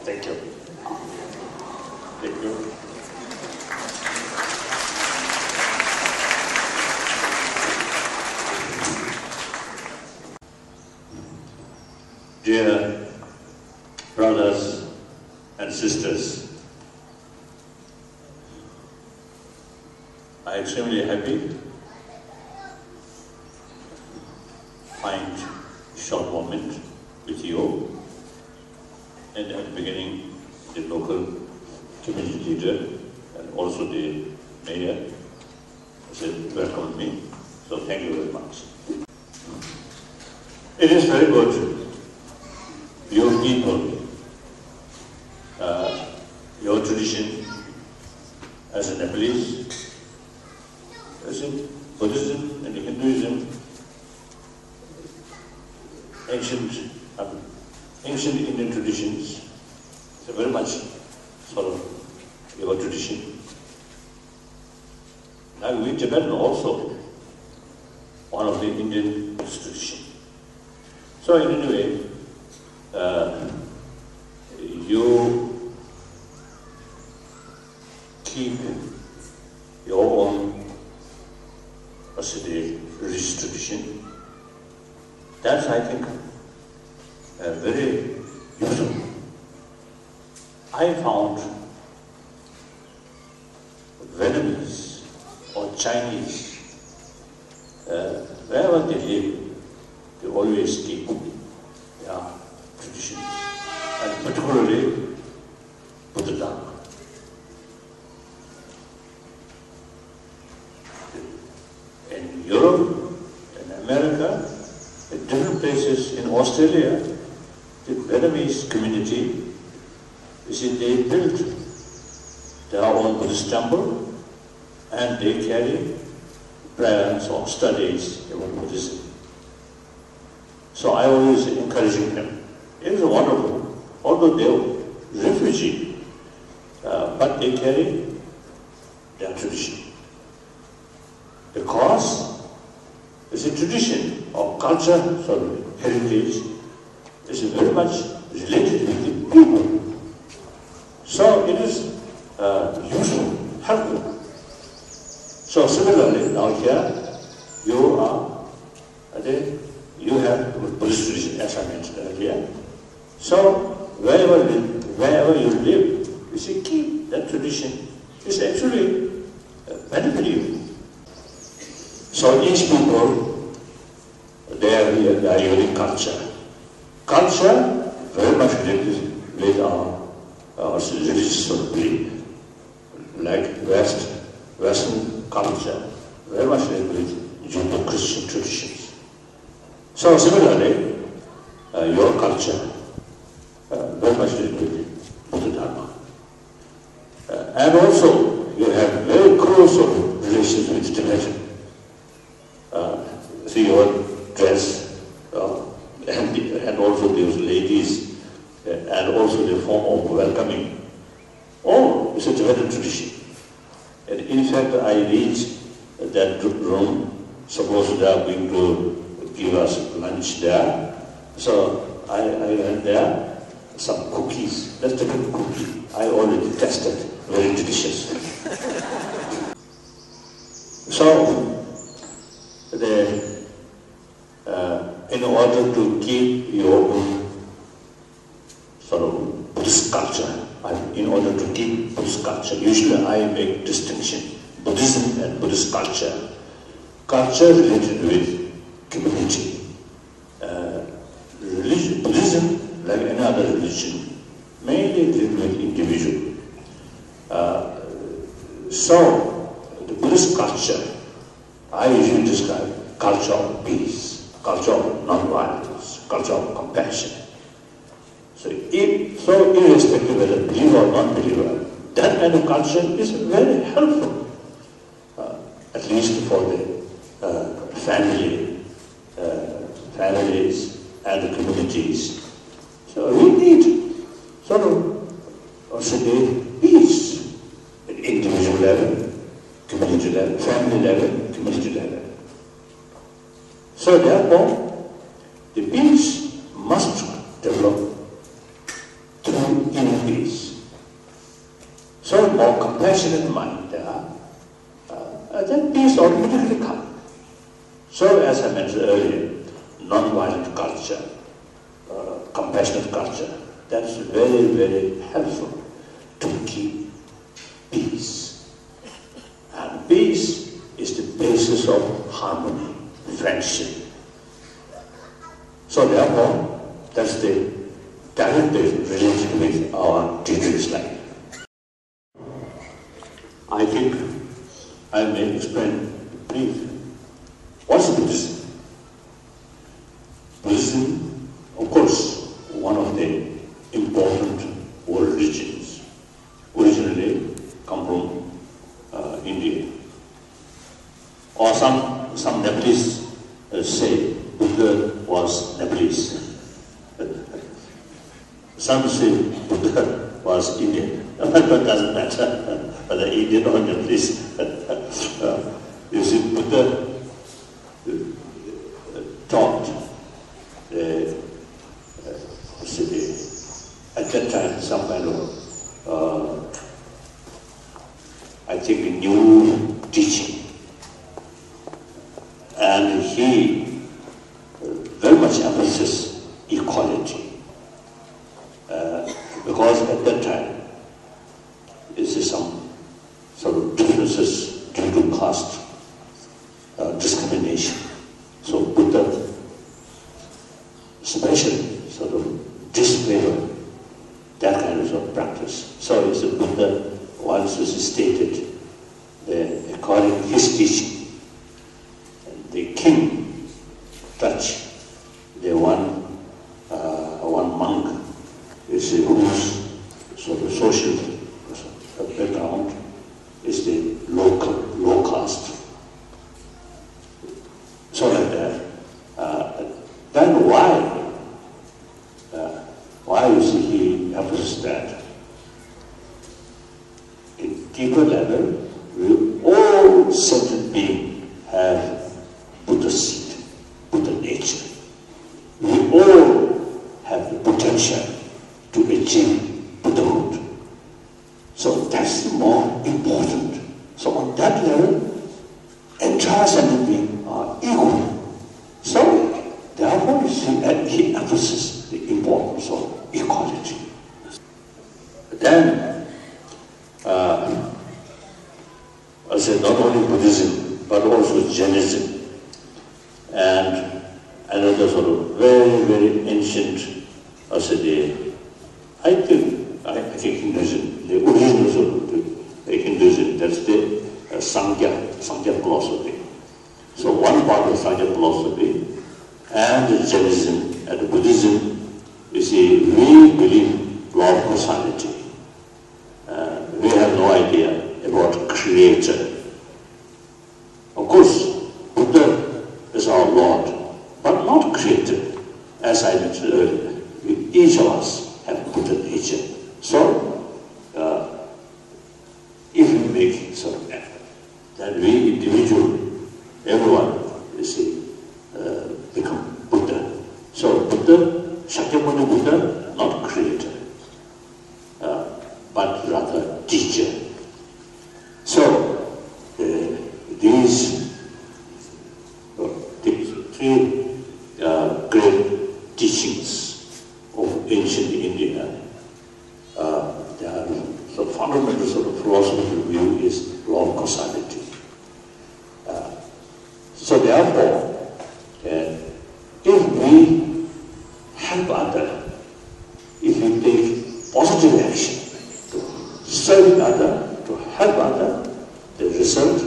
Thank you. Thank you. Dear brothers and sisters, I am extremely happy to find a short moment with you. And at the beginning, the local community leader and also the mayor said, welcome me. So thank you very much. It is very good. Your people, your tradition as a Nepalese, as in Buddhism and Hinduism, ancient Indian traditions, so very much sort of your tradition. Now we Tibetan also one of the Indian tradition. So in any way, you keep your own religious tradition. That's, I think, very useful. I found Vietnamese or Chinese, wherever they live, they always keep their traditions, and particularly Buddha Dharma. In Europe, in America, in different places, in Australia, the Vietnamese community, you see, they built their own Buddhist temple and they carry prayers or studies about Buddhism. So I always encouraging them. It is wonderful, although they are refugee, but they carry their tradition. Because it's a tradition of culture, heritage, is very much related with the people. So it is useful, helpful. So similarly, now here you have Buddhist tradition, as I mentioned earlier. So wherever you live, you see, keep that tradition. It's actually benefit you. So each people, they are unique culture. Culture very much related with our religious belief, like Western culture, very much related with Judeo-Christian traditions. So similarly, your culture, very much related with Buddha Dharma. And also, you have very close relations with Tibetan. See your dress, and also those ladies, and also the form of welcoming. Oh, it's a Tibetan tradition. And in fact, I reached that room suppose they are going to give us lunch there. So I went there, some cookies, let's take a cookie. I already tested, very delicious. So, in order to keep your own sort of Buddhist culture, in order to keep Buddhist culture, usually I make distinction, Buddhism and Buddhist culture. Culture related with community. Religion, Buddhism, like any other religion, mainly related with individual. So, the Buddhist culture, I usually describe culture of peace, culture of non-violence, culture of compassion. So, irrespective whether believer or non-believer, that kind of culture is very helpful, at least for the families and the communities. So we need sort of, also peace at individual level, community level, family level, community level. So therefore, the peace must develop through inner peace. So more compassionate mind there, then peace automatically comes. So as I mentioned earlier, non-violent culture, compassionate culture, that's very, very helpful to keep peace. And peace is the basis of harmony, friendship. So therefore, that's the direct relationship with our teacher's life. I think I may explain briefly. What's Buddhism? Buddhism, of course, one of the important world religions. Originally come from India. Or some Nepalese say Buddha was Nepalese. Some say Buddha was Indian. But it doesn't matter whether Indian or Nepalese. You see, Buddha taught at that time some kind of, I think, a new teaching. And he very much emphasizes equality. Because at that time, is some sort of differences due to caste discrimination. So Buddha especially sort of disfavored that kind of practice. So it's a Buddha once stated that according to his teaching, the king touched the one monk whose sort of social background is the low caste. So like that. Then why you see he emphasizes that? In deeper level, all sentient beings have Buddha seed, Buddha nature. We all have the potential to achieve Buddhahood. So that's more important. So on that level, entire sentient beings are equal. So therefore you see that he emphasizes the importance of equality. Then, I said not only Buddhism, but also Jainism, and another sort of very, very ancient, I think Hinduism, the original sort of the Hinduism, that's the Sankhya philosophy. So one part of Sankhya philosophy and the Jainism and the Buddhism, you see, we believe law of causality. We have no idea about creator. Of course, Buddha is our Lord, but not creator. As I mentioned earlier, each of us have Buddha nature. So, if we make sort of effort, then we individually, everyone Buddha, Shakyamuni Buddha, not creator, but rather teacher. So, these three great teachings of ancient India, they are the fundamentals of the philosophical view is law of causality. So therefore, if we help others, if we take positive action to serve others, to help others, the result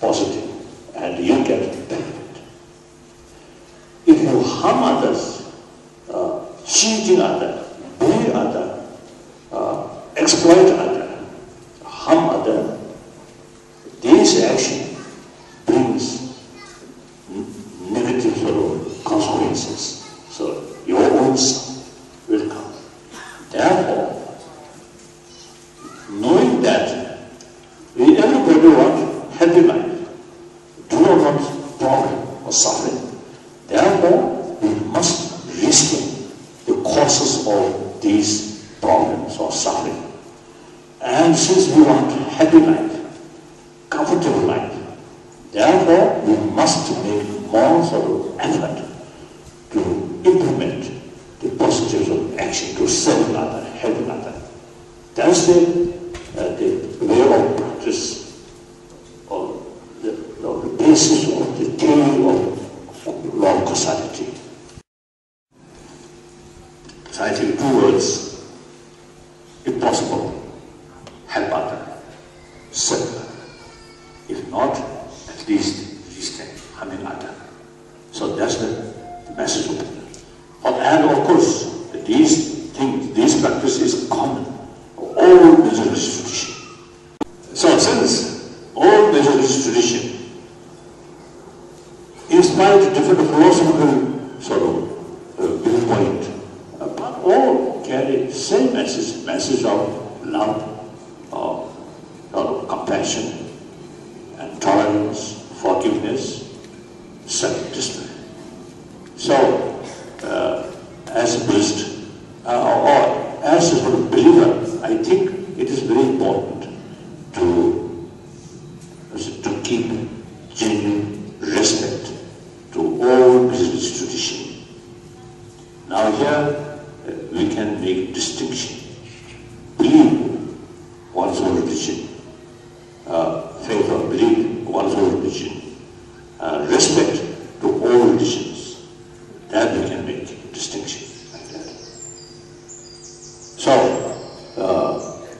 positive and you get benefit. If you harm others, cheating others, bully others, exploit others, harm others, this action brings negative sort of consequences. So your own son will come. Therefore, knowing that everybody wants happy life, do not want problem or suffering. Therefore, we must restrain the causes of these problems or suffering. And since we want happy life, comfortable life, therefore we must make more sort of effort to implement the positives of action to serve another, help another. That's the way of practice, or the basis of the theory of law of causality. So I think two words, if possible, help other, serve other. If not, at least restrain harming other. So that's the message of Buddha. And of course, these things, these practices are common for all major traditions. So since all major traditions inspired different philosophical sort of viewpoint, but all carry the same message of love, of compassion, and tolerance, forgiveness, self-discipline. So, as a Buddhist, or as a believer, I think it is very important to keep genuine respect to all Buddhist tradition. Now here, we can make distinction. Believe one's own religion, faith or belief, one's own religion, respect to all religions, that we can make distinction like that. So,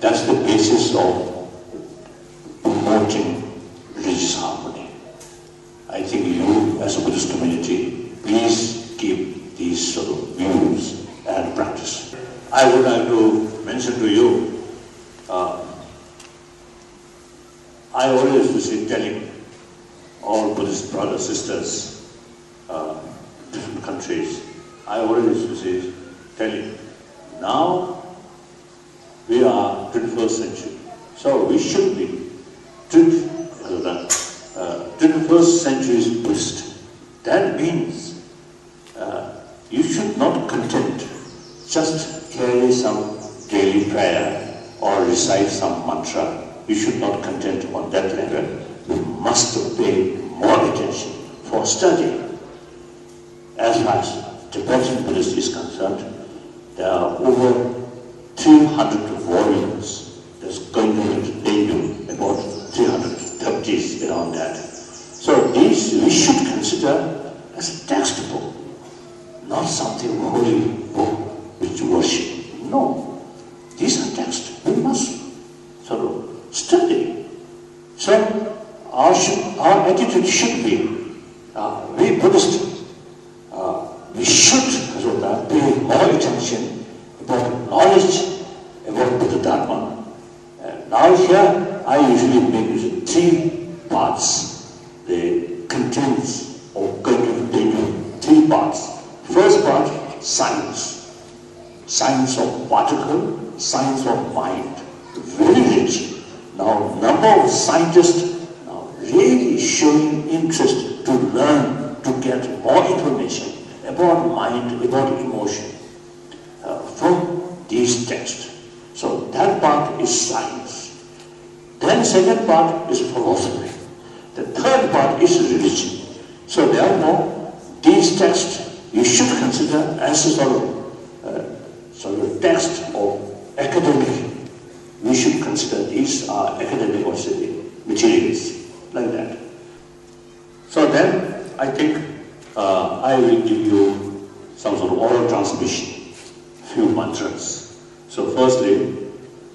that's the basis of promoting religious harmony. I think you, as a Buddhist community, please keep these sort of views and practice. I would like to mention to you, I always was telling all Buddhist brothers, sisters, different countries, I always was telling, now we are 21st century, so we should be 21st century Buddhist. That means you should not content just carry some daily prayer or recite some mantra. You should not content on that level. You must pay more attention for study. As far as Tibetan Buddhist is concerned, there are over 300 volumes. There's going to be about 330 around that. So these we should consider as a textbook, not something holy book which you worship. No, these are texts. We must sort of study. So our attitude should be, we Buddhists, we should pay more attention about knowledge about Buddha Dharma. Now here I usually make 3 parts. They contains or contain 3 parts. First part, science. Science of particle, science of mind. Very rich. Now, number of scientists now really showing interest to learn, to get more information. about mind, about emotion, from these texts. So that part is science. Then second part is philosophy. The third part is religion. So therefore, these texts you should consider as a sort of text of academic. We should consider these are academic or materials, like that. So then, I think I will give you some sort of oral transmission, few mantras. So firstly,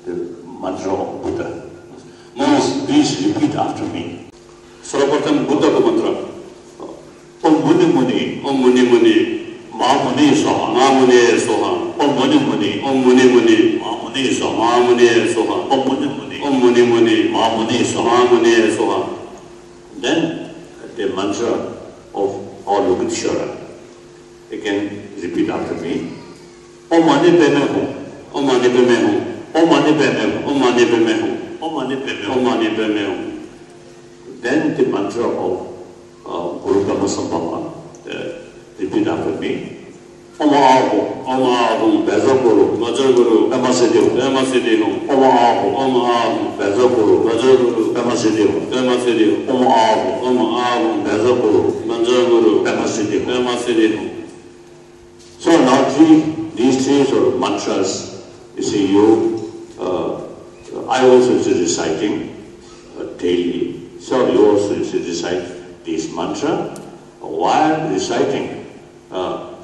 the mantra of Buddha. Please repeat after me. सर्वप्रथम बुद्ध को मंत्र ओम मुनि मुनि ओम मुनि मुनि मा मुनि सोहा मा मुनि सोहा ओम मुनि मुनि मा मुनि सोहा मा मुनि सोहा ओम मुनि मुनि मा मुनि सोहा मा मुनि Soha. Then the mantra of Avalokiteshvara. Again, repeat after me. Om mani pe mein hu, om mani pe mein hu, om mani pe mein hu, om mani pe mein hu, om mani pe mein hu, om mani pe mein hu. Then the mantra of Guru Brahma Sambhava. Repeat after me. Om Ahum, Vaja Guru, Brahma Siddhi, Brahma Siddhi. Om Ahum, Vaja Guru, Brahma Siddhi, Brahma Siddhi. Om Ahum, Vaja Guru, Brahma Siddhi, Brahma Siddhi. So now these three sort of mantras, you see, I also is reciting daily. So you also recite this mantra. While reciting,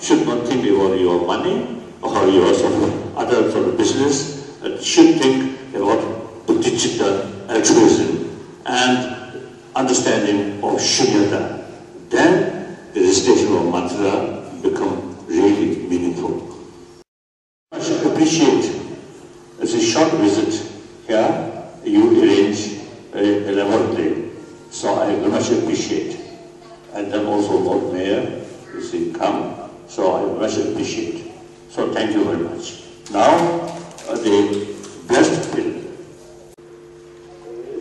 should not think about your money or your sort of other sort of business. Should think about bodhicitta, altruism, and understanding of shunyata. Then the recitation of mantra become really meaningful. I should appreciate, as a short visit here, you arrange elaborately. So I very much appreciate. And then also Lord Mayor, you see, come. So I very much appreciate. So thank you very much. Now, the blessed will,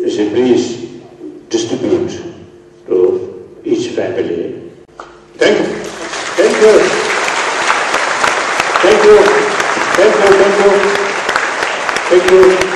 you see, please distribute to each family. Thank you. Thank you. Thank you. Thank you. Thank you. Thank you.